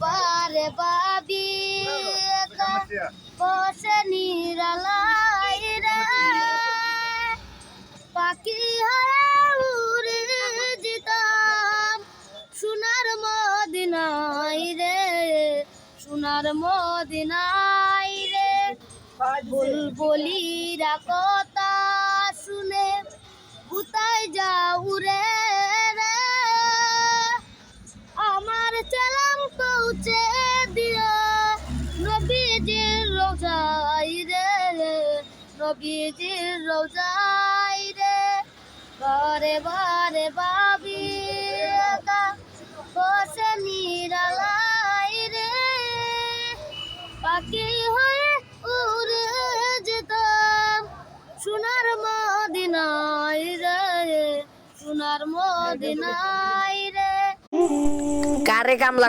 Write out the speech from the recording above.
বারে ভাবি একা বসে নিরালাই রে পাখি হয়ে উড়ে যেতাম সোনার মদিনায় রে সোনার মদিনায় রে বুলবুলিরা কথা শুনে কোথায় যাও রে রে আমার চালাম পৌঁছে দিও নবীজির রোজায় রে নবীজির রোজায় রে বারে বারে ভাবি একা বসে নিরালাই রে পাখি হয়ে উড়ে যেতাম সোনার মদিনায় রে সোনার মদিনায় রে কারে কামলা